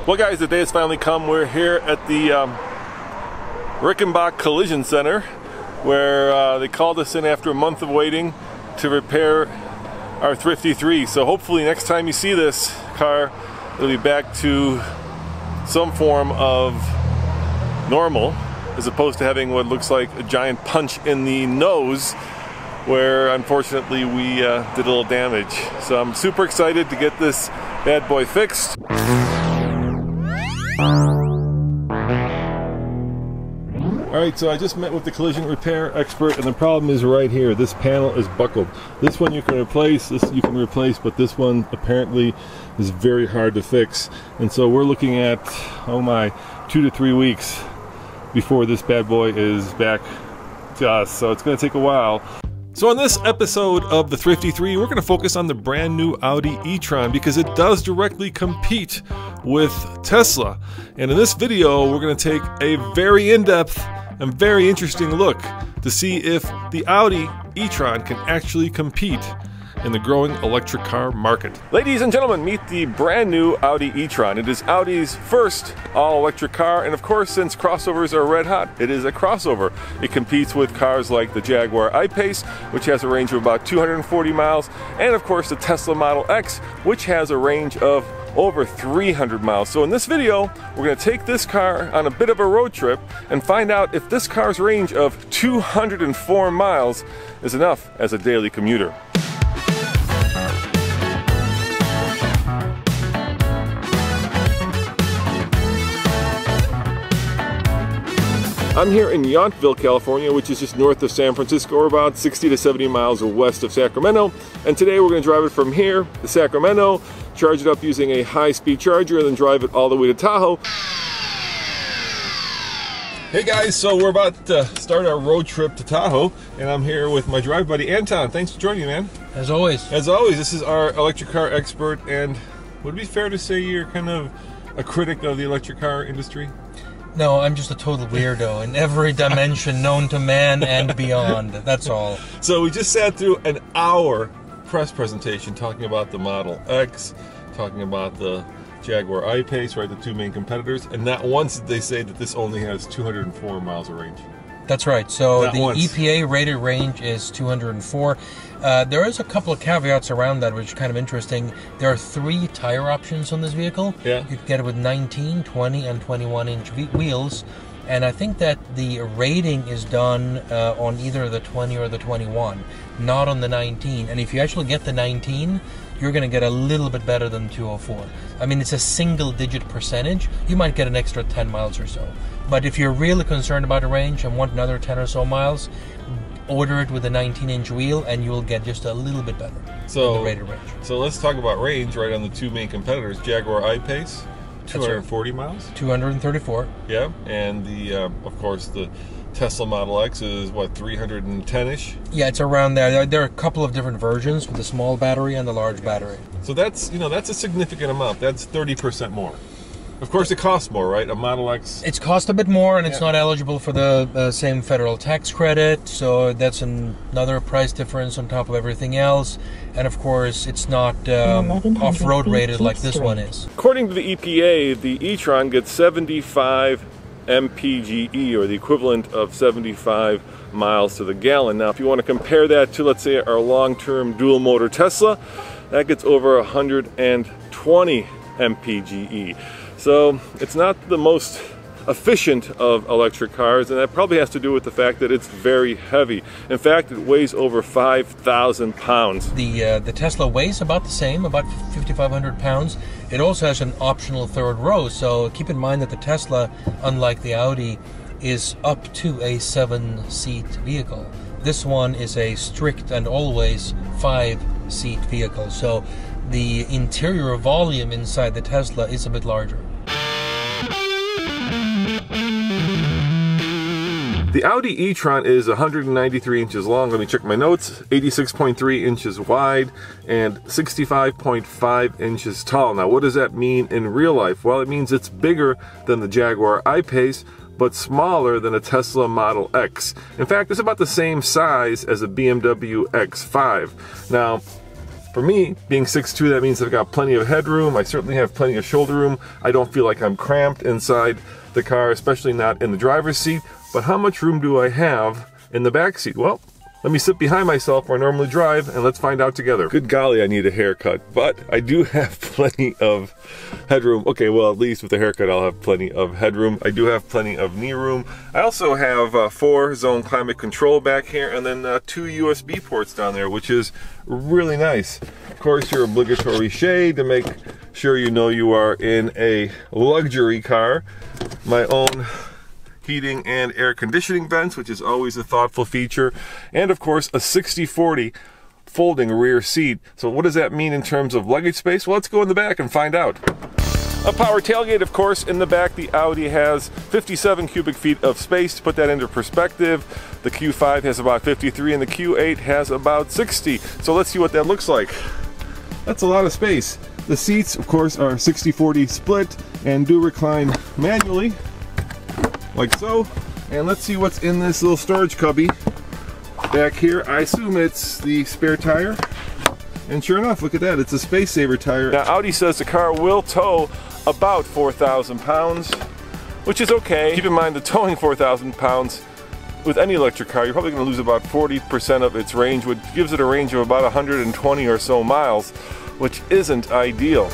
Well guys, the day has finally come. We're here at the Rickenbach Collision Center, where they called us in after a month of waiting to repair our Thrifty 3. So hopefully next time you see this car, it'll be back to some form of normal, as opposed to having what looks like a giant punch in the nose, where unfortunately we did a little damage. So I'm super excited to get this bad boy fixed. Alright, so I just met with the collision repair expert, and the problem is right here. This panel is buckled. This one you can replace, this you can replace, but this one apparently is very hard to fix. And so we're looking at, oh my, 2 to 3 weeks before this bad boy is back to us. So it's going to take a while. So on this episode of the Thrifty 3, we're going to focus on the brand new Audi e-tron because it does directly compete with Tesla. And in this video, we're going to take a very in-depth and very interesting look to see if the Audi e-tron can actually compete in the growing electric car market. Ladies and gentlemen, meet the brand new Audi e-tron. It is Audi's first all-electric car, and of course, since crossovers are red hot, it is a crossover. It competes with cars like the Jaguar I-Pace, which has a range of about 240 miles, and of course the Tesla Model X, which has a range of over 300 miles. So in this video, we're going to take this car on a bit of a road trip and find out if this car's range of 204 miles is enough as a daily commuter. I'm here in Yountville, California, which is just north of San Francisco, or about 60 to 70 miles west of Sacramento. And today we're going to drive it from here to Sacramento, charge it up using a high-speed charger, and then drive it all the way to Tahoe. Hey guys, so we're about to start our road trip to Tahoe, and I'm here with my drive buddy, Anton. Thanks for joining me, man. As always. As always, this is our electric car expert, and would it be fair to say you're kind of a critic of the electric car industry? No, I'm just a total weirdo in every dimension known to man and beyond. That's all. So we just sat through an hour press presentation talking about the Model X, talking about the Jaguar I-Pace, right, the two main competitors, and not once did they say that this only has 204 miles of range. That's right. So not the once. EPA rated range is 204. There is a couple of caveats around that, which is kind of interesting. There are 3 tire options on this vehicle. Yeah. You can get it with 19, 20, and 21-inch wheels. And I think that the rating is done on either the 20 or the 21, not on the 19. And if you actually get the 19, you're going to get a little bit better than 204. I mean, it's a single-digit percentage. You might get an extra 10 miles or so. But if you're really concerned about the range and want another 10 or so miles, order it with a 19-inch wheel, and you will get just a little bit better than the rated range. So let's talk about range right on the two main competitors. Jaguar I-Pace, 240 miles? 234. Yeah, and the of course the Tesla Model X is what, 310-ish? Yeah, it's around there. There are a couple of different versions with the small battery and the large battery. So that's, you know, that's a significant amount. That's 30% more. Of course, it costs more, right? A Model X. It's cost a bit more, and it's not eligible for the same federal tax credit. So that's another price difference on top of everything else. And of course, it's not off-road rated like this one is. According to the EPA, the e-tron gets 75 mpge, or the equivalent of 75 miles to the gallon. Now, if you want to compare that to, let's say, our long-term dual-motor Tesla, that gets over 120 mpge. So it's not the most efficient of electric cars, and that probably has to do with the fact that it's very heavy. In fact, it weighs over 5,000 pounds. The Tesla weighs about the same, about 5,500 pounds. It also has an optional third row, so keep in mind that the Tesla, unlike the Audi, is up to a 7-seat vehicle. This one is a strict and always 5-seat vehicle, so the interior volume inside the Tesla is a bit larger. The Audi e-tron is 193 inches long. Let me check my notes. 86.3 inches wide and 65.5 inches tall. Now, what does that mean in real life? Well, it means it's bigger than the Jaguar I-Pace, but smaller than a Tesla Model X. In fact, it's about the same size as a BMW X5. Now, For me, being 6'2", that means I've got plenty of headroom. I certainly have plenty of shoulder room. I don't feel like I'm cramped inside the car, especially not in the driver's seat. But how much room do I have in the back seat? Well, let me sit behind myself where I normally drive, and let's find out together. Good golly, I need a haircut, but I do have plenty of headroom. Okay, well, at least with the haircut, I'll have plenty of headroom. I do have plenty of knee room. I also have 4-zone climate control back here, and then 2 USB ports down there, which is really nice. Of course, your obligatory shade to make sure you know you are in a luxury car. My own heating and air conditioning vents, which is always a thoughtful feature, and of course a 60/40 folding rear seat. So what does that mean in terms of luggage space? Well, let's go in the back and find out. A power tailgate, of course. In the back, the Audi has 57 cubic feet of space. To put that into perspective, the Q5 has about 53 and the Q8 has about 60. So let's see what that looks like. That's a lot of space. The seats, of course, are 60/40 split and do recline manually, like so. And let's see what's in this little storage cubby back here. I assume it's the spare tire, and sure enough, look at that, it's a space saver tire. Now Audi says the car will tow about 4,000 pounds, which is okay. Keep in mind, the towing 4,000 pounds with any electric car, you're probably going to lose about 40% of its range, which gives it a range of about 120 or so miles, which isn't ideal.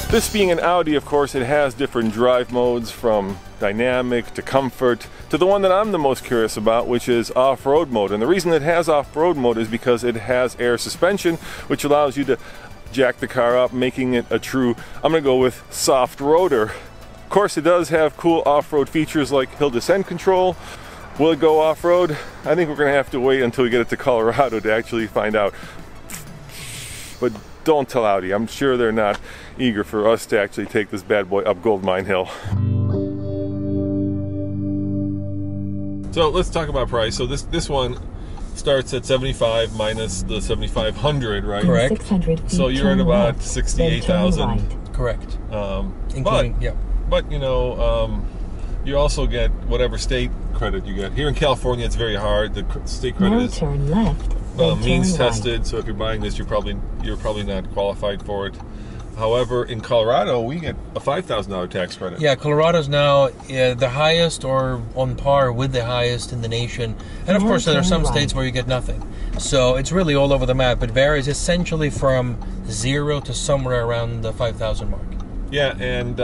This being an Audi, of course, it has different drive modes, from dynamic to comfort to the one that I'm the most curious about, which is off-road mode. And the reason it has off-road mode is because it has air suspension, which allows you to jack the car up, making it a true, I'm going to go with soft roader. Of course, it does have cool off-road features like hill descent control. Will it go off-road? I think we're going to have to wait until we get it to Colorado to actually find out. But don't tell Audi. I'm sure they're not eager for us to actually take this bad boy up Gold Mine Hill. So let's talk about price. So this one starts at 75 minus the 7,500, right? Correct. So you're at about 68,000. Correct. Including, yeah. But you know, you also get whatever state credit you get. Here in California, it's very hard. The state credit is turn left. means tested, so if you're buying this, you're probably not qualified for it. However, in Colorado, we get a $5,000 tax credit. Yeah, Colorado's now the highest, or on par with the highest in the nation. And of course, there are some states where you get nothing. So it's really all over the map. It varies essentially from 0 to somewhere around the 5,000 mark. Yeah, and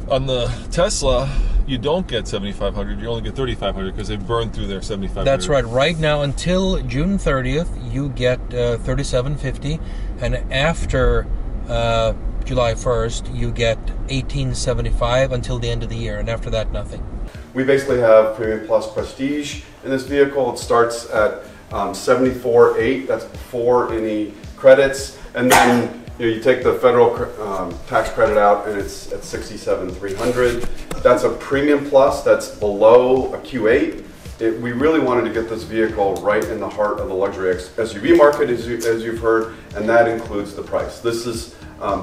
on the Tesla, you don't get 7,500, you only get 3,500 because they've burned through their 7,500. That's right. Right now, until June 30th, you get 3,750, and after July 1st, you get 1,875 until the end of the year, and after that, nothing. We basically have Premium Plus Prestige in this vehicle. It starts at $74,800, that's before any credits, and then you take the federal tax credit out and it's at $67,300. That's a Premium Plus, that's below a Q8. We really wanted to get this vehicle right in the heart of the luxury SUV market, as you've heard, and that includes the price. This is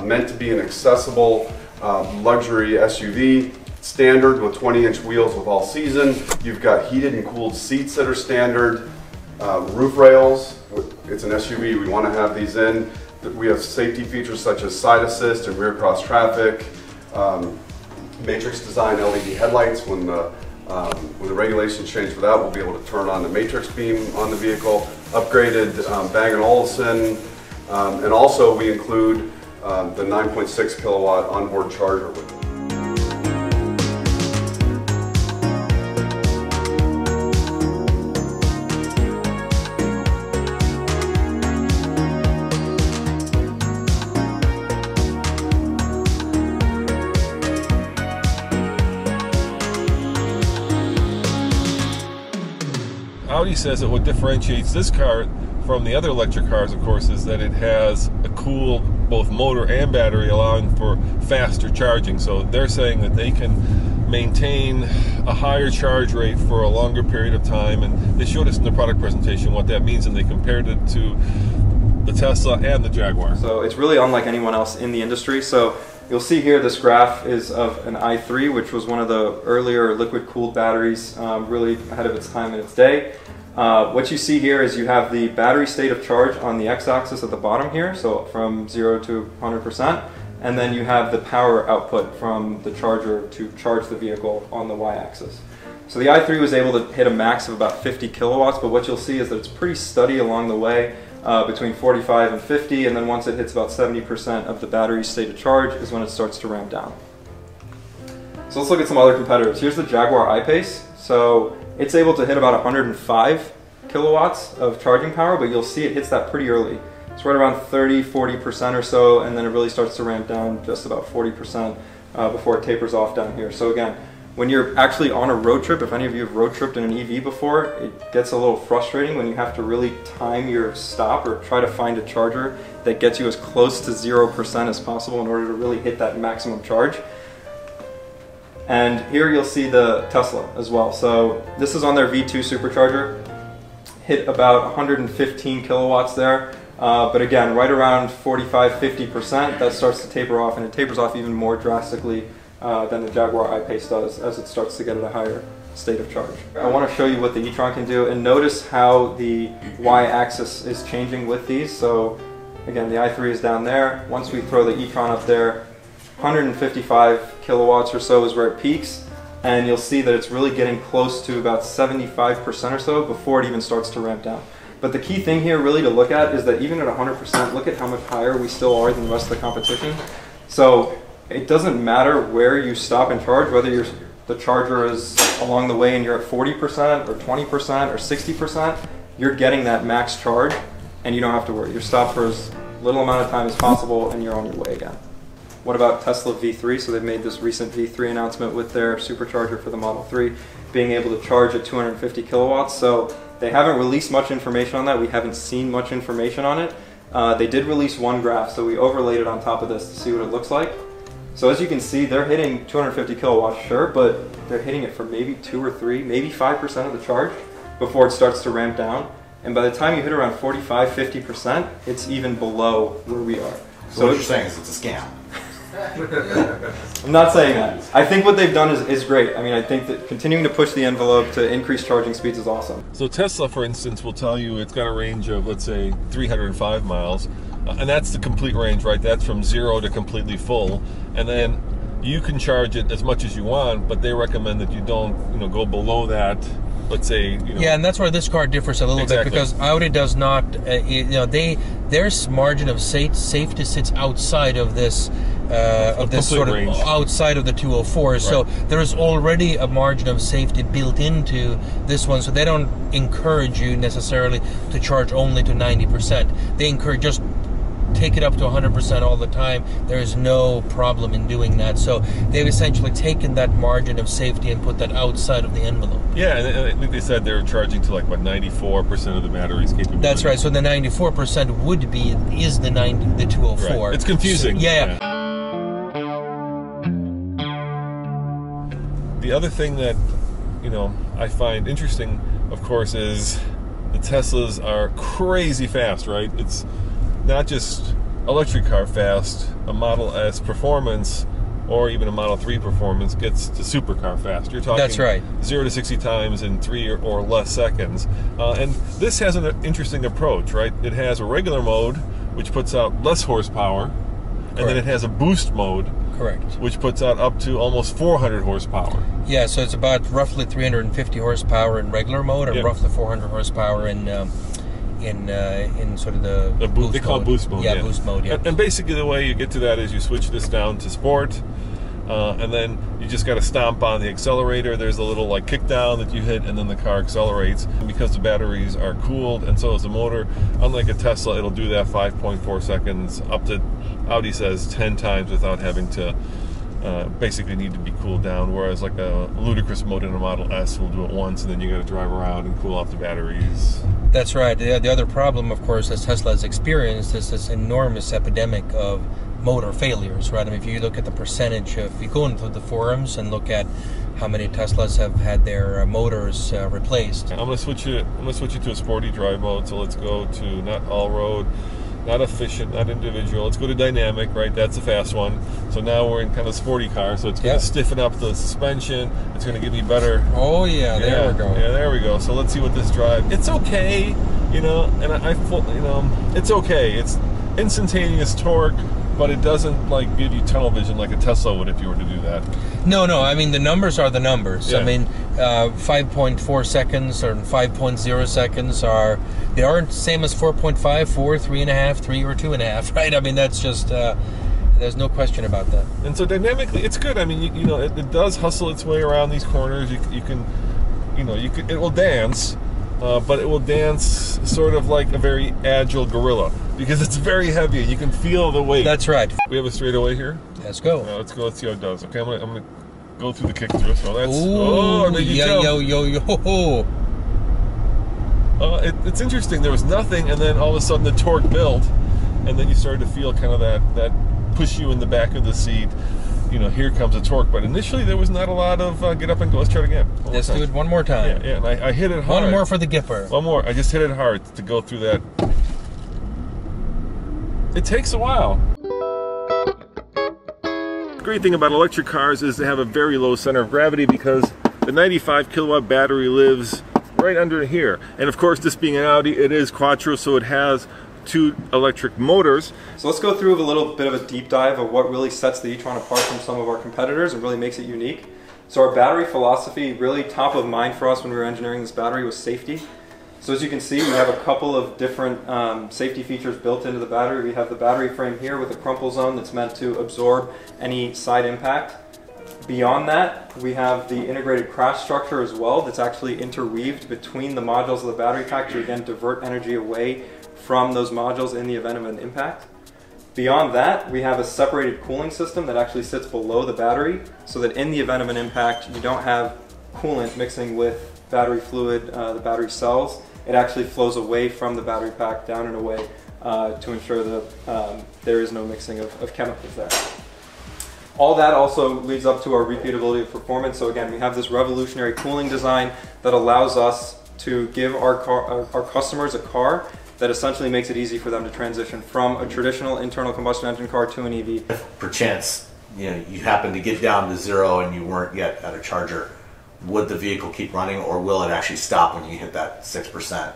meant to be an accessible luxury SUV, standard with 20-inch wheels with all season. You've got heated and cooled seats that are standard, roof rails. It's an SUV, we want to have these in. We have safety features such as side assist and rear cross traffic, matrix design LED headlights. When the regulations change for that, we'll be able to turn on the matrix beam on the vehicle, upgraded Bang & Olufsen, and also we include the 9.6 kilowatt onboard charger with it. Audi says that what differentiates this car from the other electric cars, of course, is that it has a cool both motor and battery, allowing for faster charging. So they're saying that they can maintain a higher charge rate for a longer period of time, and they showed us in the product presentation what that means, and they compared it to the Tesla and the Jaguar. So it's really unlike anyone else in the industry. So you'll see here this graph is of an i3, which was one of the earlier liquid-cooled batteries, really ahead of its time in its day. What you see here is you have the battery state of charge on the x-axis at the bottom here, so from 0 to 100%, and then you have the power output from the charger to charge the vehicle on the y-axis. So the i3 was able to hit a max of about 50 kilowatts, but what you'll see is that it's pretty steady along the way, between 45 and 50, and then once it hits about 70% of the battery's state of charge is when it starts to ramp down. So let's look at some other competitors. Here's the Jaguar I-Pace. So it's able to hit about 105 kilowatts of charging power, but you'll see it hits that pretty early. It's right around 30–40% or so, and then it really starts to ramp down just about 40% before it tapers off down here. So again, when you're actually on a road trip, if any of you have road tripped in an EV before, it gets a little frustrating when you have to really time your stop or try to find a charger that gets you as close to 0% as possible in order to really hit that maximum charge. And here you'll see the Tesla as well. So this is on their V2 supercharger, hit about 115 kilowatts there. But again, right around 45–50%, that starts to taper off, and it tapers off even more drastically than the Jaguar I-Pace does as it starts to get at a higher state of charge. I want to show you what the e-tron can do, and notice how the y-axis is changing with these. So again, the i3 is down there. Once we throw the e-tron up there, 155 kilowatts or so is where it peaks, and you'll see that it's really getting close to about 75% or so before it even starts to ramp down. But the key thing here really to look at is that even at 100%, look at how much higher we still are than the rest of the competition. So it doesn't matter where you stop and charge, whether the charger is along the way and you're at 40% or 20% or 60%, you're getting that max charge and you don't have to worry. You're stopped for as little amount of time as possible and you're on your way again. What about Tesla V3? So they've made this recent V3 announcement with their supercharger for the Model 3 being able to charge at 250 kilowatts. So they haven't released much information on that. We haven't seen much information on it. They did release one graph, so we overlaid it on top of this to see what it looks like. So as you can see, they're hitting 250 kilowatts, sure, but they're hitting it for maybe 2 or 3, maybe 5% of the charge before it starts to ramp down. And by the time you hit around 45–50%, it's even below where we are. So what you're saying is it's a scam. I'm not saying that. I think what they've done is great. I mean, I think that continuing to push the envelope to increase charging speeds is awesome. So Tesla, for instance, will tell you it's got a range of, let's say, 305 miles. And that's the complete range, right? That's from 0 to completely full. And then you can charge it as much as you want, but they recommend that you don't, go below that. Let's say, Yeah, and that's where this car differs a little bit, because Audi does not, their margin of safety sits outside of this, sort of range. Outside of the 204. Right. So there is already a margin of safety built into this one. So they don't encourage you necessarily to charge only to 90%. They encourage just take it up to 100% all the time. There is no problem in doing that. So they've essentially taken that margin of safety and put that outside of the envelope. Yeah, and I think they said they're charging to like, what, 94% of the battery's capability. That's right. So the 94% is the 204. Right. It's confusing. So, yeah. The other thing that, I find interesting, of course, is the Teslas are crazy fast, right? It's not just electric car fast, a Model S performance or even a Model 3 performance gets to supercar fast. You're talking That's right. 0 to 60 times in 3 or less seconds. And this has an interesting approach, right? It has a regular mode, which puts out less horsepower, and then it has a boost mode, which puts out up to almost 400 horsepower. Yeah, so it's about roughly 350 horsepower in regular mode and roughly 400 horsepower in sort of the boost they call mode. It boost mode. Yeah, boost mode. Yeah. And basically the way you get to that is you switch this down to sport, and then you just got to stomp on the accelerator. There's a little like kick down that you hit, and then the car accelerates. And because the batteries are cooled, and so is the motor, unlike a Tesla, it'll do that 5.4 seconds up to, Audi says, 10 times without having to basically need to be cooled down, whereas like a ludicrous mode in a Model S will do it once, and then you got to drive around and cool off the batteries. That's right. The other problem, of course, that Tesla has experienced is this enormous epidemic of motor failures, right? I mean, if you look at the percentage, if you go into the forums and look at how many Teslas have had their motors replaced. I'm gonna switch you to a sporty drive mode. So let's go to not all road. not efficient, not individual. Let's go to dynamic, right? That's a fast one. So now we're in kind of sporty car, so it's going to stiffen up the suspension. It's going to give me better. Oh yeah, there we go. Yeah, there we go. So let's see what this drive. It's okay, you know, and it's okay. It's instantaneous torque, but it doesn't like give you tunnel vision like a Tesla would if you were to do that. No, I mean the numbers are the numbers. Yeah. I mean 5.4 seconds or 5.0 seconds they aren't same as 4.5, 4, 3.5, 3 or 2.5, right? I mean that's just there's no question about that. And so dynamically, it's good. I mean, you know, it does hustle its way around these corners. You can, it will dance, but it will dance sort of like a very agile gorilla because it's very heavy. You can feel the weight. That's right. We have a straightaway here. Let's go. Let's go. Let's see how it does. Okay, I'm gonna go through the kick through. So that's yo. It's interesting. There was nothing, and then all of a sudden the torque built, and then you started to feel kind of that push you in the back of the seat. You know, here comes the torque. But initially there was not a lot of get up and go. Let's try it again. Let's do it one more time. Yeah. And I hit it hard. One more for the Gipper. One more. I just hit it hard to go through that. It takes a while. The great thing about electric cars is they have a very low center of gravity because the 95 kilowatt battery lives right under here. And of course, this being an Audi, it is quattro, so it has 2 electric motors. So let's go through a little bit of a deep dive of what really sets the e-tron apart from some of our competitors and really makes it unique. So our battery philosophy, really top of mind for us when we were engineering this battery, was safety. So as you can see, we have a couple of different safety features built into the battery. We have the battery frame here with a crumple zone that's meant to absorb any side impact. Beyond that, we have the integrated crash structure as well that's actually interweaved between the modules of the battery pack to again divert energy away from those modules in the event of an impact. Beyond that, we have a separated cooling system that actually sits below the battery so that in the event of an impact, you don't have coolant mixing with battery fluid, the battery cells. It actually flows away from the battery pack down and away to ensure that there is no mixing of chemicals there. All that also leads up to our repeatability of performance. So again, we have this revolutionary cooling design that allows us to give our customers a car that essentially makes it easy for them to transition from a traditional internal combustion engine car to an EV. If perchance, you happen to get down to 0 and you weren't yet at a charger, would the vehicle keep running, or will it actually stop when you hit that 6%?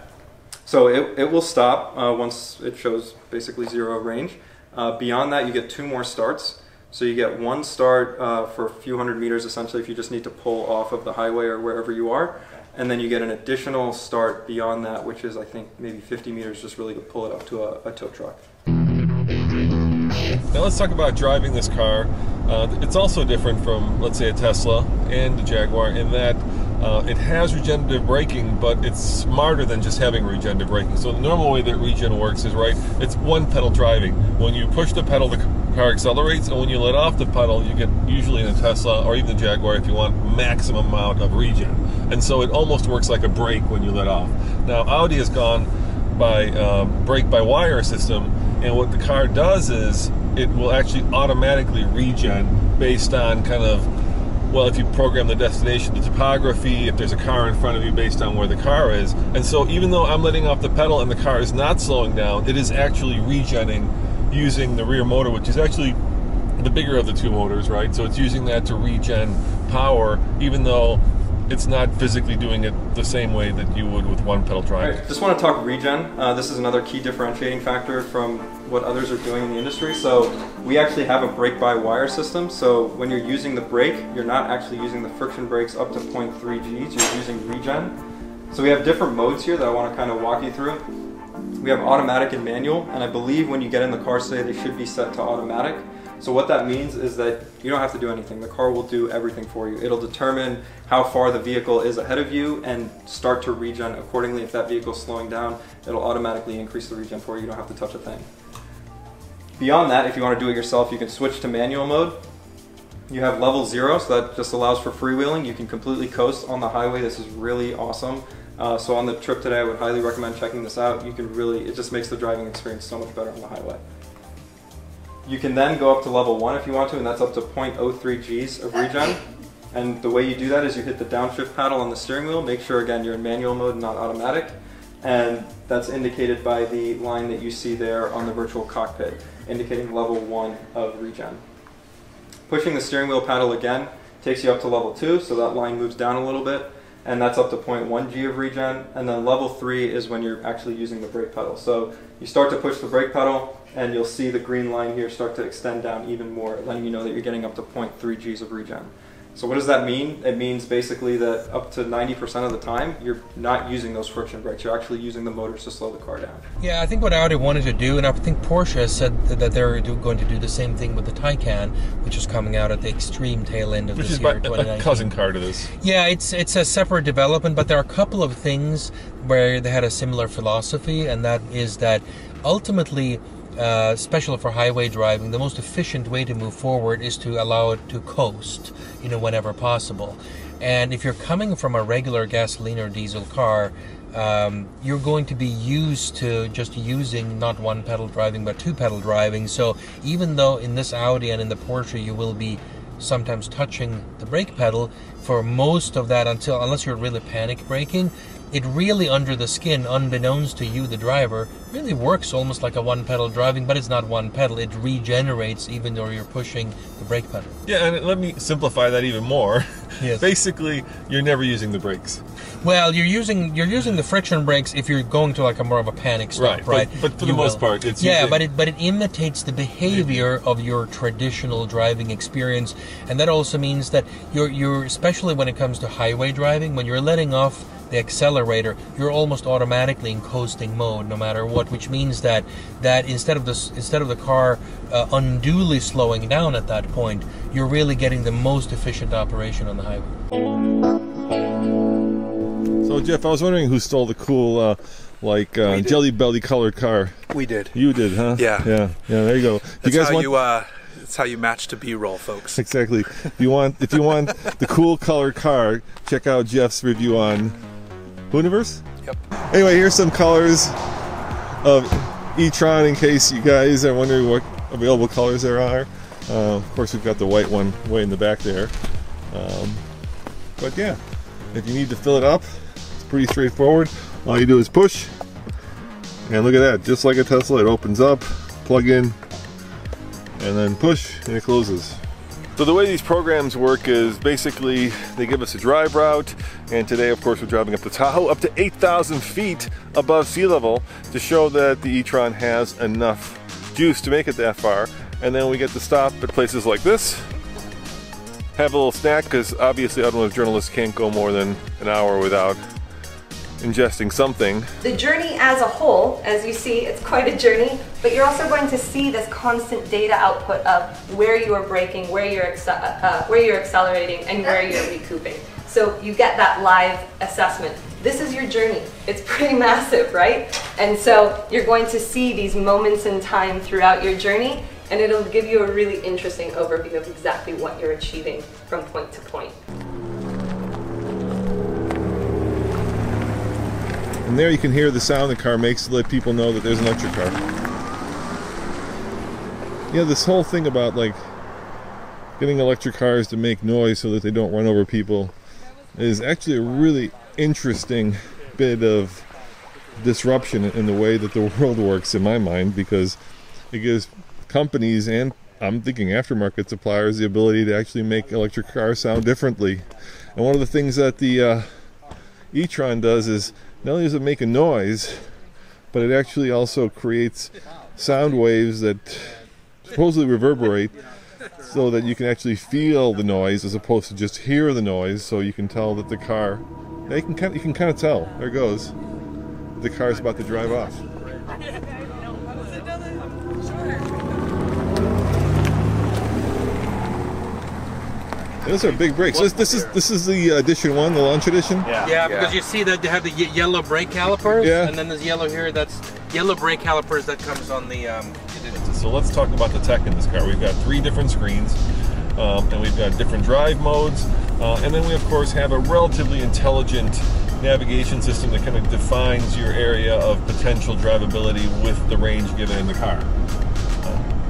So it will stop once it shows basically 0 range. Beyond that, you get 2 more starts. So you get 1 start for a few hundred meters, essentially, if you just need to pull off of the highway or wherever you are. And then you get an additional start beyond that, which is, I think, maybe 50 meters, just really to pull it up to a tow truck. Now let's talk about driving this car. It's also different from, let's say, a Tesla and the Jaguar in that it has regenerative braking, but it's smarter than just having regenerative braking. So the normal way that Regen works is, right, it's one pedal driving. When you push the pedal, the car accelerates, and when you let off the pedal, you get, usually in a Tesla or even the Jaguar, if you want, maximum amount of regen. And so it almost works like a brake when you let off. Now Audi has gone by brake-by-wire system, and what the car does is it will actually automatically regen based on kind of, well, if you program the destination, the topography, if there's a car in front of you based on where the car is. And so even though I'm letting off the pedal and the car is not slowing down, it is actually regenning using the rear motor, which is actually the bigger of the 2 motors, right? So it's using that to regen power, even though it's not physically doing it the same way that you would with one pedal drive. Right. Just want to talk regen. This is another key differentiating factor from what others are doing in the industry. So we actually have a brake-by-wire system. So when you're using the brake, you're not actually using the friction brakes up to 0.3 Gs, you're using regen. So we have different modes here that I want to kind of walk you through. We have automatic and manual, and I believe when you get in the car today, they should be set to automatic. So what that means is that you don't have to do anything. The car will do everything for you. It'll determine how far the vehicle is ahead of you and start to regen accordingly. If that vehicle is slowing down, it'll automatically increase the regen for you. You don't have to touch a thing. Beyond that, if you want to do it yourself, you can switch to manual mode. You have level 0, so that just allows for freewheeling. You can completely coast on the highway. This is really awesome. So on the trip today, I would highly recommend checking this out. You can really, it just makes the driving experience so much better on the highway. You can then go up to level 1 if you want to, and that's up to 0.03 Gs of regen. And the way you do that is you hit the downshift paddle on the steering wheel. Make sure, again, you're in manual mode and not automatic. and that's indicated by the line that you see there on the virtual cockpit, indicating level 1 of Regen. Pushing the steering wheel paddle again takes you up to level 2, so that line moves down a little bit, and that's up to 0.1 G of Regen, and then level 3 is when you're actually using the brake pedal. So you start to push the brake pedal, and you'll see the green line here start to extend down even more, letting you know that you're getting up to 0.3 Gs of Regen. So what does that mean? It means basically that up to 90% of the time, you're not using those friction brakes. You're actually using the motors to slow the car down. Yeah, I think what Audi wanted to do, and I think Porsche has said that they're going to do the same thing with the Taycan, which is coming out at the extreme tail end of this year, 2019. Which is a cousin car to this. Yeah, it's a separate development, but there are a couple of things where they had a similar philosophy, and that is that ultimately, especially for highway driving, the most efficient way to move forward is to allow it to coast, whenever possible. And if you're coming from a regular gasoline or diesel car, you're going to be used to just using not one pedal driving but two pedal driving. So even though in this Audi and in the Porsche you will be sometimes touching the brake pedal, for most of that, unless you're really panic braking, it really under the skin, unbeknownst to you, the driver, really works almost like a one-pedal driving, but it's not one pedal. It regenerates even though you're pushing the brake pedal. Yeah, and let me simplify that even more. Yes. Basically, you're never using the brakes. Well, you're using the friction brakes if you're going to like a more of a panic stop, right? But for the most part, it's but it imitates the behavior of your traditional driving experience, and that also means that you're especially when it comes to highway driving, when you're letting off the accelerator, you're almost automatically in coasting mode no matter what, which means that instead of the car unduly slowing down at that point, you're really getting the most efficient operation on the highway. So Jeff, I was wondering who stole the cool jelly belly colored car. We did. You did, huh? Yeah. There you go. That's how you match to B-roll, folks. Exactly. If you want the cool colored car, check out Jeff's review on Universe? Yep. Anyway, here's some colors of e-tron in case you guys are wondering what available colors there are. Of course, we've got the white one way in the back there. But yeah, if you need to fill it up, it's pretty straightforward. All you do is push, and look at that, just like a Tesla, it opens up, plug in, and then push, and it closes. So the way these programs work is basically they give us a drive route, and today of course we're driving up to Tahoe, up to 8,000 feet above sea level, to show that the e-tron has enough juice to make it that far. And then we get to stop at places like this, have a little snack, because obviously automotive journalists can't go more than an hour without ingesting something. The journey as a whole, as you see, it's quite a journey, but you're also going to see this constant data output of where you are braking, where you're accelerating, and where you're recouping. So you get that live assessment. This is your journey. It's pretty massive, right? And so you're going to see these moments in time throughout your journey, and it'll give you a really interesting overview of exactly what you're achieving from point to point. And there you can hear the sound the car makes to let people know that there's an electric car. This whole thing about like getting electric cars to make noise so that they don't run over people is actually a really interesting bit of disruption in the way that the world works in my mind, because it gives companies, and I'm thinking aftermarket suppliers, the ability to actually make electric cars sound differently. And one of the things that the e-tron does is not only does it make a noise, but it actually also creates sound waves that supposedly reverberate, so that you can actually feel the noise as opposed to just hear the noise. So you can tell that the car, you can kind of tell, there it goes, the car's about to drive off. Those are big brakes. This is the edition 1, the launch edition. Yeah, because you see that they have the yellow brake calipers, and then there's yellow here. That's yellow brake calipers that comes on the. So let's talk about the tech in this car. We've got 3 different screens, and we've got different drive modes, and then we of course have a relatively intelligent navigation system that kind of defines your area of potential drivability with the range given in the car.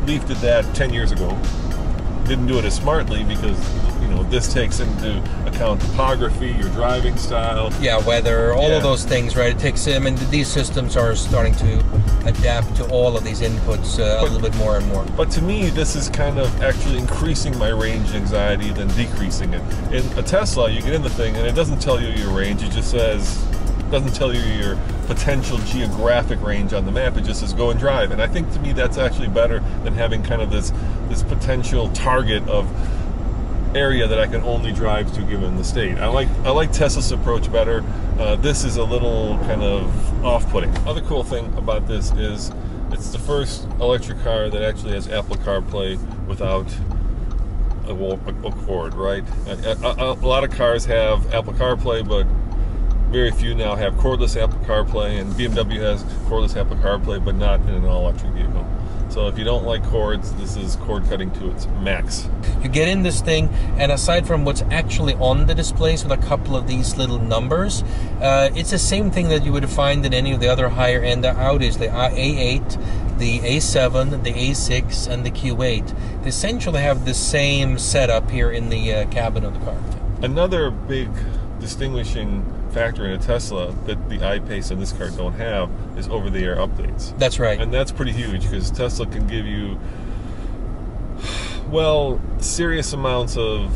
Leaf did that 10 years ago. Didn't do it as smartly because this takes into account topography, your driving style. Yeah, weather, all of those things, right? It takes, I mean, these systems are starting to adapt to all of these inputs a little bit more and more. But to me, this is kind of actually increasing my range anxiety than decreasing it. In a Tesla, you get in the thing and it doesn't tell you your range, it just says, doesn't tell you your potential geographic range on the map, it just says go and drive. And I think to me that's actually better than having kind of this potential target of area that I can only drive to given the state. I like Tesla's approach better. This is a little kind of off-putting. Other cool thing about this is it's the first electric car that actually has Apple CarPlay without a cord, right? A lot of cars have Apple CarPlay, but very few now have cordless Apple CarPlay, and BMW has cordless Apple CarPlay, but not in an all-electric vehicle. So if you don't like cords, this is cord cutting to its max. You get in this thing, and aside from what's actually on the displays with a couple of these little numbers, it's the same thing that you would find in any of the other higher-end Audis, the A8, the A7, the A6, and the Q8. They essentially have the same setup here in the cabin of the car. Another big distinguishing factor in a Tesla that the I-Pace and this car don't have is over-the-air updates. That's right. And that's pretty huge because Tesla can give you, well, serious amounts of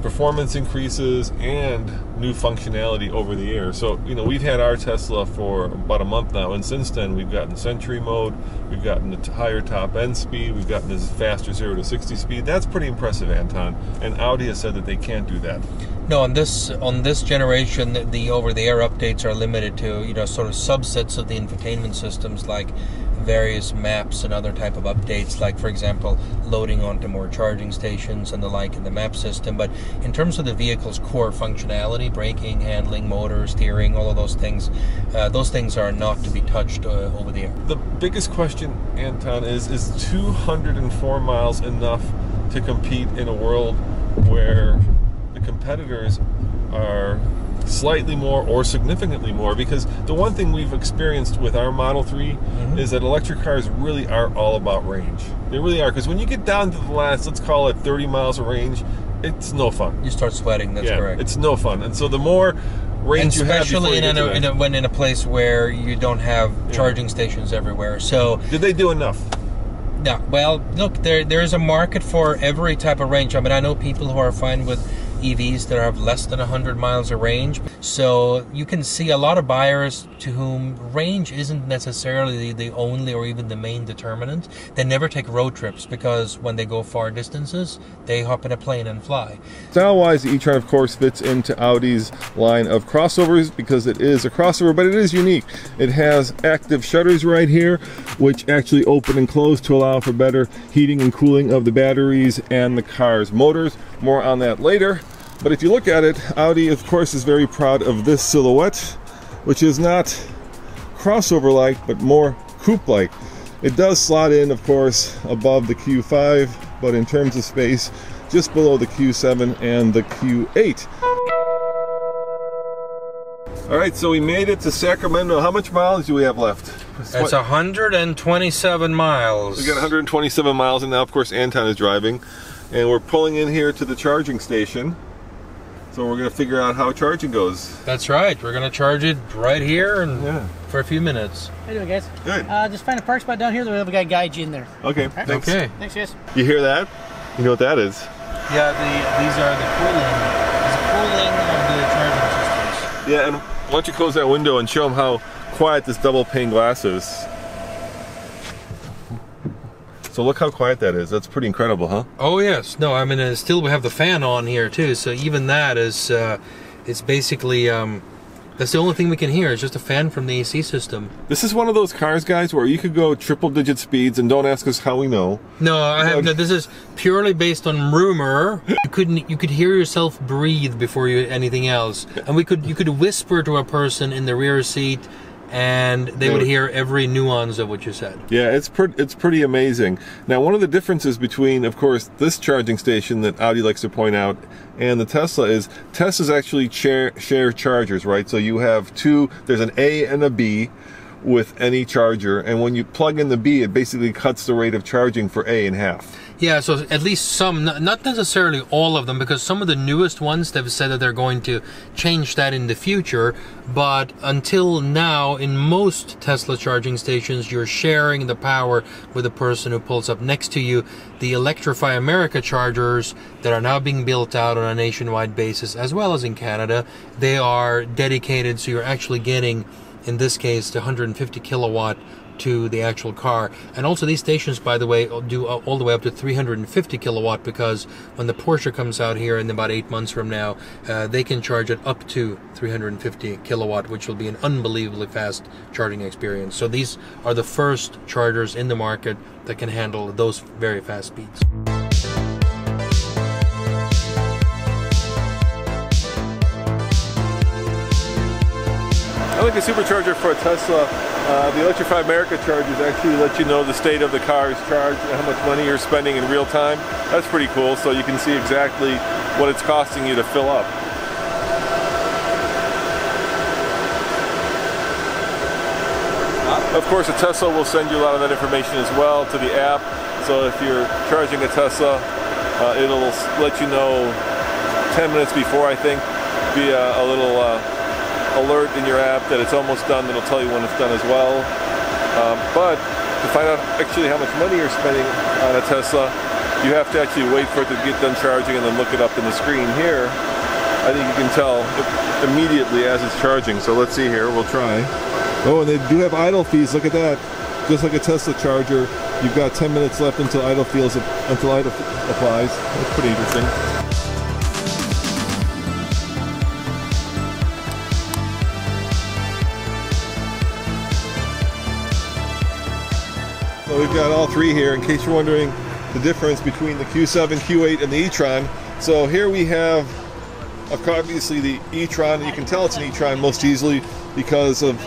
performance increases and new functionality over the air. So, we've had our Tesla for about a month now, and since then we've gotten Sentry mode, we've gotten the higher top end speed, we've gotten this faster 0 to 60 speed. That's pretty impressive, Anton. And Audi has said that they can't do that. No, on this generation, the over-the-air updates are limited to, sort of subsets of the infotainment systems, like various maps and other type of updates, like, for example, loading onto more charging stations and the like in the map system. But in terms of the vehicle's core functionality, braking, handling, motor, steering, all of those things are not to be touched over the air. The biggest question, Anton, is 204 miles enough to compete in a world where the competitors are slightly more or significantly more? Because the one thing we've experienced with our Model 3 is that electric cars really are all about range. They really are, because when you get down to the last, let's call it 30 miles of range, it's no fun. You start sweating, that's correct. It's no fun. And so the more range you have, especially in a place where you don't have charging stations everywhere. So did they do enough? Yeah, well, look, there is a market for every type of range. I mean, I know people who are fine with EVs that have less than 100 miles of range. So you can see a lot of buyers to whom range isn't necessarily the only or even the main determinant. They never take road trips because when they go far distances, they hop in a plane and fly. Style-wise, the e-tron, of course, fits into Audi's line of crossovers because it is a crossover, but it is unique. It has active shutters right here, which actually open and close to allow for better heating and cooling of the batteries and the car's motors. More on that later. But if you look at it, Audi, of course, is very proud of this silhouette, which is not crossover-like, but more coupe-like. It does slot in, of course, above the Q5, but in terms of space, just below the Q7 and the Q8. All right, so we made it to Sacramento. How much miles do we have left? It's 127 miles. We got 127 miles, and now, of course, Anton is driving. And we're pulling in here to the charging station. So we're going to figure out how charging goes. That's right. We're going to charge it right here and for a few minutes. How you doing, guys? Good. Just find a park spot down here. We'll have a guy guide you in there. Okay, right. thanks. Okay. Thanks, guys. You hear that? You know what that is? Yeah, these are the cooling. It's the cooling of the charging systems. Yeah, and why don't you close that window and show them how quiet this double pane glass is. So look how quiet that is. That's pretty incredible, huh? Oh yes. No, I mean, still we have the fan on here too. So even that is, it's basically, that's the only thing we can hear. It's just a fan from the AC system. This is one of those cars, guys, where you could go triple-digit speeds, and don't ask us how we know. No, I have no. This is purely based on rumor. You could hear yourself breathe before anything else, and you could whisper to a person in the rear seat, and they would hear every nuance of what you said. Yeah, it's pretty amazing. Now, one of the differences between, of course, this charging station that Audi likes to point out and the Tesla is Teslas actually share chargers, right? So you have two, there's an A and a B with any charger, and when you plug in the B, it basically cuts the rate of charging for A in half. Yeah, so at least some, not necessarily all of them, because some of the newest ones, they've said that they're going to change that in the future. But until now, in most Tesla charging stations, you're sharing the power with the person who pulls up next to you. The Electrify America chargers that are now being built out on a nationwide basis, as well as in Canada, they are dedicated, so you're actually getting, in this case, the 150 kilowatt to the actual car. And also these stations, by the way, do all the way up to 350 kilowatt, because when the Porsche comes out here in about 8 months from now, they can charge it up to 350 kilowatt, which will be an unbelievably fast charging experience. So these are the first chargers in the market that can handle those very fast speeds. I like the supercharger for a Tesla. The Electrify America chargers actually let you know the state of the car's charge and how much money you're spending in real time. That's pretty cool, so you can see exactly what it's costing you to fill up. Of course, a Tesla will send you a lot of that information as well to the app. So if you're charging a Tesla, it'll let you know 10 minutes before, I think, via a little alert in your app that it's almost done. It'll tell you when it's done as well. But to find out actually how much money you're spending on a Tesla, you have to actually wait for it to get done charging and then look it up in the screen here. I think you can tell immediately as it's charging. So let's see here, we'll try. Oh, and they do have idle fees, look at that. Just like a Tesla charger, you've got 10 minutes left until idle applies. That's pretty interesting. So we've got all three here, in case you're wondering the difference between the Q7, Q8, and the e-tron. So here we have, obviously, the e-tron. You can tell it's an e-tron most easily because of,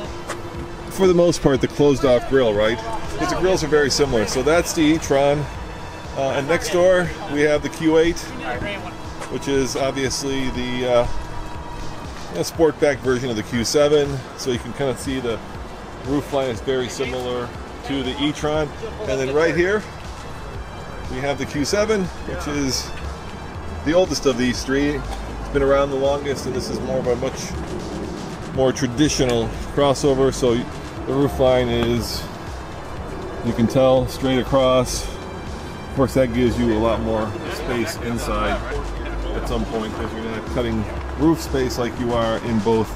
for the most part, the closed-off grille, right? Because the grills are very similar. So that's the e-tron. And next door, we have the Q8, which is obviously the sportback version of the Q7. So you can kind of see the roof line is very similar to the e-tron. And then right here we have the Q7, which is the oldest of these three. It's been around the longest, and this is more of a much more traditional crossover. So the roof line is, you can tell, straight across. Of course, that gives you a lot more space inside at some point, because you're not cutting roof space like you are in both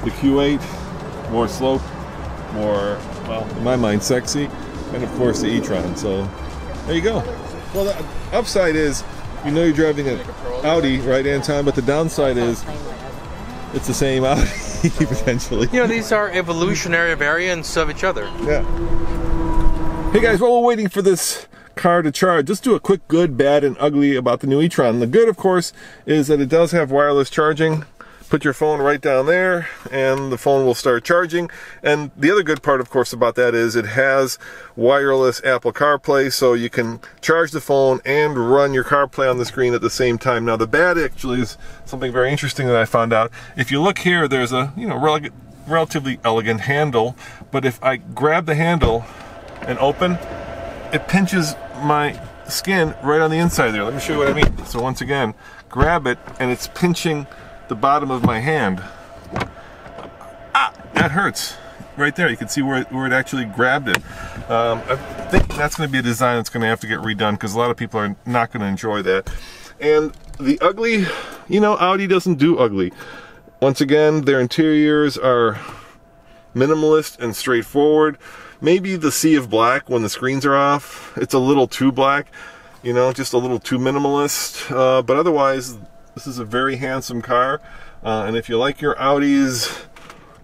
the Q8, more slope, more, well, in my mind, sexy, and of course the e-tron. So there you go. Well, the upside is, you know, you're driving an Audi, right, Anton? But the downside is it's the same Audi potentially. You know, these are evolutionary variants of each other. Yeah. Hey guys, while we're waiting for this car to charge, let's do a quick good, bad, and ugly about the new e-tron. The good, of course, is that it does have wireless charging. Put your phone right down there and the phone will start charging. And the other good part, of course, about that is it has wireless Apple CarPlay, so you can charge the phone and run your CarPlay on the screen at the same time. Now the bad actually is something very interesting that I found out. If you look here, there's a, you know, relatively elegant handle, but if I grab the handle and open, it pinches my skin right on the inside there. Let me show you what I mean. So once again, grab it and it's pinching the bottom of my hand. Ah, that hurts right there. You can see where it actually grabbed it. I think that's going to be a design that's going to have to get redone, because a lot of people are not going to enjoy that. And the ugly, you know, Audi doesn't do ugly. Once again, their interiors are minimalist and straightforward. Maybe the sea of black when the screens are off, it's a little too black, you know, just a little too minimalist. But otherwise, this is a very handsome car, and if you like your Audis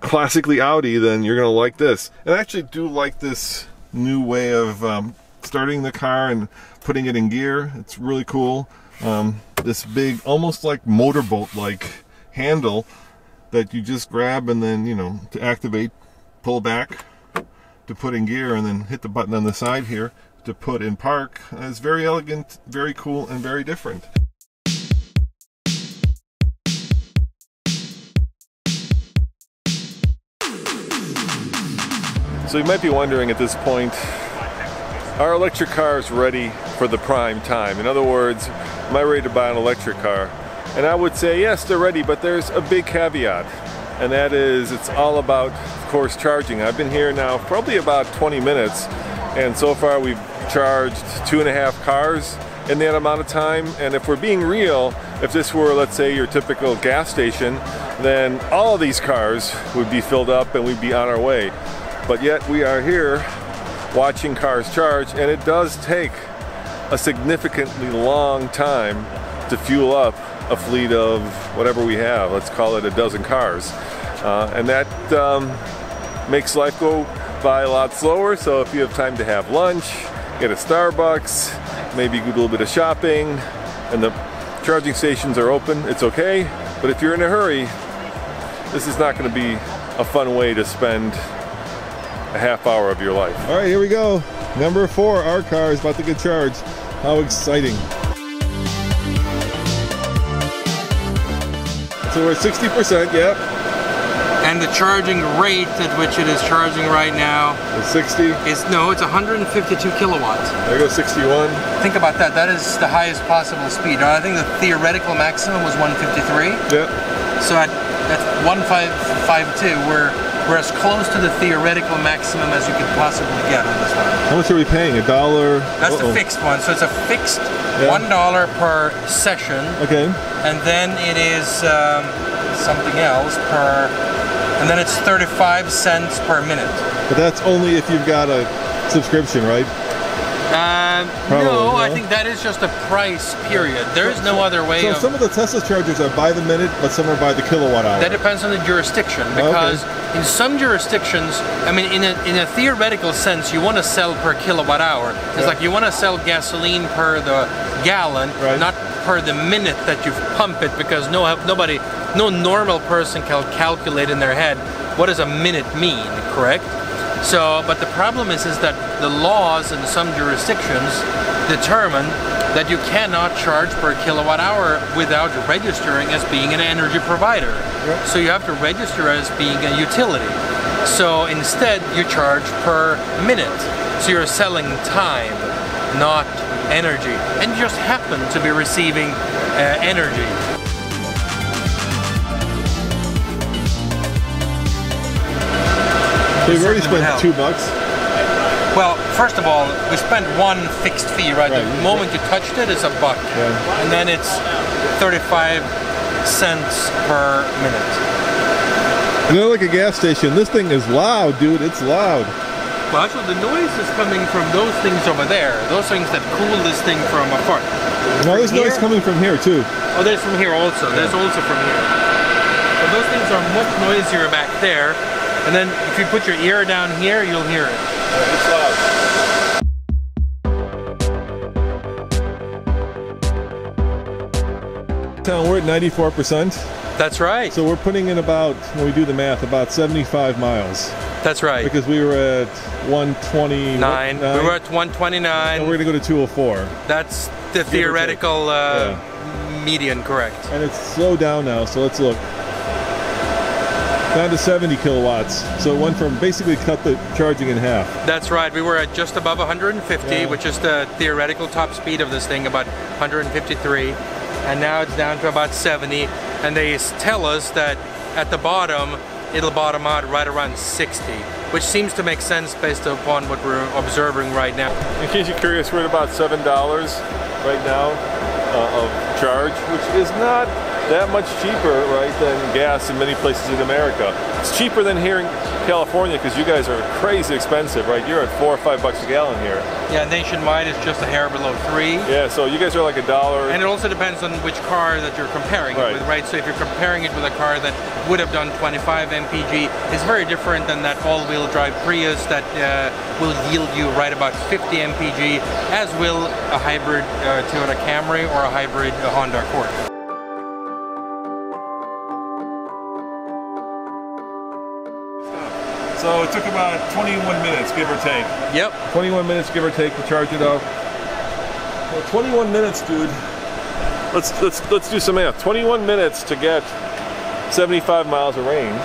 classically Audi, then you're going to like this. And I actually do like this new way of starting the car and putting it in gear. It's really cool. This big, almost like motorboat-like handle that you just grab and then, you know, to activate, pull back to put in gear, and then hit the button on the side here to put in park. It's very elegant, very cool, and very different. So you might be wondering at this point, are electric cars ready for the prime time. In other words, am I ready to buy an electric car? And I would say yes, they're ready, but there's a big caveat, and that is it's all about, of course, charging. I've been here now probably about 20 minutes, and so far we've charged 2.5 cars in that amount of time. And if we're being real, if this were, let's say, your typical gas station, then all of these cars would be filled up and we'd be on our way. But yet we are here watching cars charge, and it does take a significantly long time to fuel up a fleet of whatever we have. Let's call it a dozen cars. And that makes life go by a lot slower. So if you have time to have lunch, get a Starbucks, maybe do a little bit of shopping, and the charging stations are open, it's okay. But if you're in a hurry, this is not going to be a fun way to spend a half hour of your life. All right, here we go. Number 4, our car is about to get charged. How exciting. So we're at 60%, yep. And the charging rate at which it is charging right now It's 60. is, no, it's 152 kilowatts. There goes 61. Think about that. That is the highest possible speed. Now, I think the theoretical maximum was 153. Yep. So at 1552, we're as close to the theoretical maximum as you could possibly get on this one. How much are we paying? $1? That's the fixed one. So it's a fixed $1 per session. Okay. And then it is something else per, and then it's 35 cents per minute. But that's only if you've got a subscription, right? No, I think that is just a price, period. There is no other way. So some of the Tesla chargers are by the minute, but some are by the kilowatt hour. That depends on the jurisdiction, because in some jurisdictions, I mean, in a theoretical sense, you want to sell per kilowatt hour. It's like you want to sell gasoline per the gallon, not per the minute that you pump it, because no normal person can calculate in their head what does a minute mean, correct? So, but the problem is that the laws in some jurisdictions determine that you cannot charge per kilowatt hour without registering as being an energy provider. Yep. So you have to register as being a utility. So instead you charge per minute. So you're selling time, not energy. And you just happen to be receiving energy. So we've already spent $2. Well, first of all, we spent one fixed fee, right? The moment you touched it, it's $1. Yeah. And then it's 35 cents per minute. You know, like a gas station, this thing is loud, dude. It's loud. Well, actually, the noise is coming from those things over there. Those things that cool this thing from afar. No, there's noise coming from here, too. Oh, there's from here also. There's also from here. But those things are much noisier back there. And then if you put your ear down here, you'll hear it. It's loud. We're at 94%. That's right. So we're putting in about, when we do the math, about 75 miles. That's right. Because we were at 129. We were at 129. And we're going to go to 204. That's the theoretical median, correct. And it's slowed down now, so let's look. Down to 70 kilowatts. So it went from basically cut the charging in half. That's right. We were at just above 150, which is the theoretical top speed of this thing, about 153. And now it's down to about 70. And they tell us that at the bottom, it'll bottom out right around 60, which seems to make sense based upon what we're observing right now. In case you're curious, we're at about $7 right now of charge, which is not that much cheaper, right, than gas in many places in America. It's cheaper than here in California because you guys are crazy expensive, right? You're at $4 or $5 a gallon here. Yeah, nationwide it's just a hair below 3. Yeah, so you guys are like $1. And it also depends on which car that you're comparing it with, right? So if you're comparing it with a car that would have done 25 mpg, it's very different than that all-wheel drive Prius that will yield you right about 50 mpg, as will a hybrid Toyota Camry or a hybrid Honda Accord. So it took about 21 minutes, give or take. Yep. 21 minutes, give or take, to charge it up. Well, 21 minutes, dude. Let's do some math. 21 minutes to get 75 miles of range,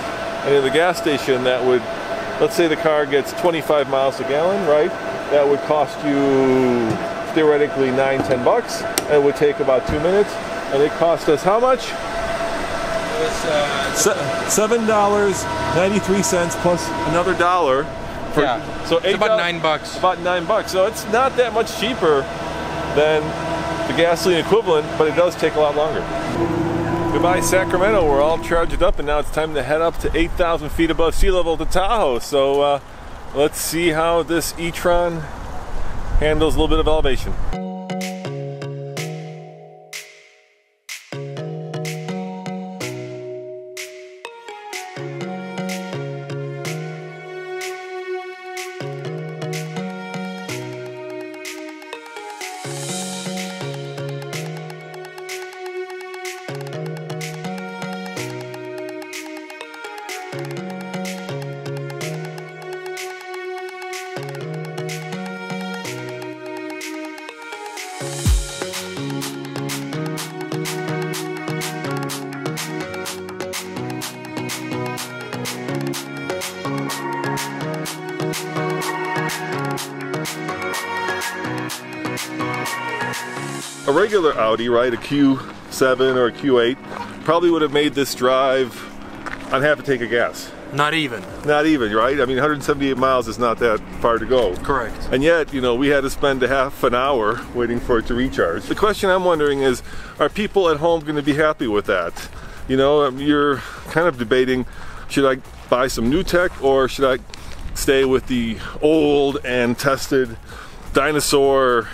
and in the gas station, that would, let's say the car gets 25 miles a gallon, right? That would cost you theoretically $9-10 bucks, and it would take about 2 minutes, and it cost us how much? It was $7.93 plus another $1. yeah, so it's about $9. About $9. So it's not that much cheaper than the gasoline equivalent, but it does take a lot longer. Goodbye, Sacramento. We're all charged up, and now it's time to head up to 8,000 feet above sea level to Tahoe. So let's see how this e-tron handles a little bit of elevation. A regular Audi, right, a Q7 or a Q8, probably would have made this drive on half a tank of gas. Not even. Not even, right? I mean, 178 miles is not that far to go. Correct. And yet, you know, we had to spend a half an hour waiting for it to recharge. The question I'm wondering is, are people at home going to be happy with that? You know, you're kind of debating, should I buy some new tech or should I stay with the old and tested dinosaur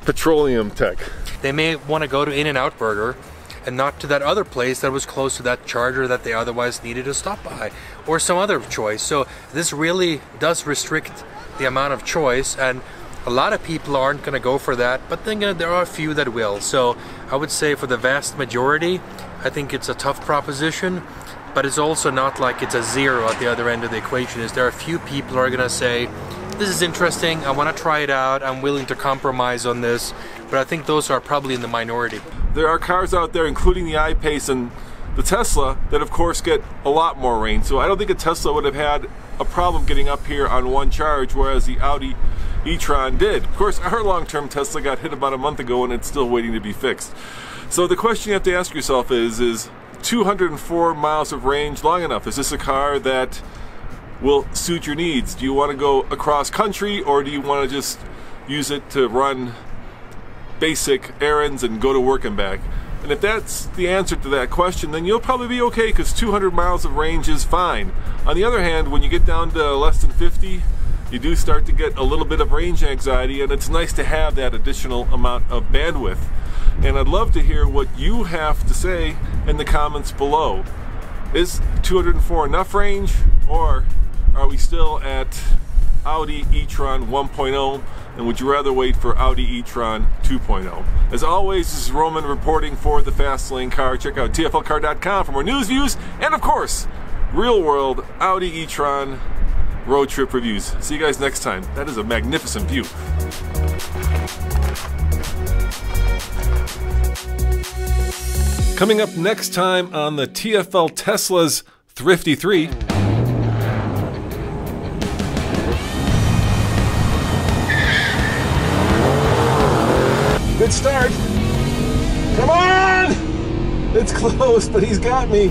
petroleum tech? They may want to go to In-N-Out Burger and not to that other place that was close to that charger that they otherwise needed to stop by, or some other choice. So this really does restrict the amount of choice, and a lot of people aren't going to go for that, but then there are a few that will. So I would say for the vast majority, I think it's a tough proposition, but it's also not like it's a zero at the other end of the equation. Is there are a few people who are going to say, this is interesting, I want to try it out, I'm willing to compromise on this, but I think those are probably in the minority. There are cars out there, including the I-Pace and the Tesla, that of course get a lot more range. So I don't think a Tesla would have had a problem getting up here on one charge, whereas the Audi e-tron did. Of course, our long-term Tesla got hit about a month ago and it's still waiting to be fixed. So the question you have to ask yourself is 204 miles of range long enough? Is this a car that will suit your needs? Do you want to go across country, or do you want to just use it to run basic errands and go to work and back? And if that's the answer to that question, then you'll probably be okay, because 200 miles of range is fine. On the other hand, when you get down to less than 50, you do start to get a little bit of range anxiety, and it's nice to have that additional amount of bandwidth. And I'd love to hear what you have to say in the comments below. Is 204 enough range, or are we still at Audi e-tron 1.0, and would you rather wait for Audi e-tron 2.0? As always, this is Roman reporting for the Fast Lane Car. Check out tflcar.com for more news, views, and of course, real-world Audi e-tron road trip reviews. See you guys next time. That is a magnificent view. Coming up next time on the TFL Tesla's Thrifty 3. Good start. Come on! It's close, but he's got me.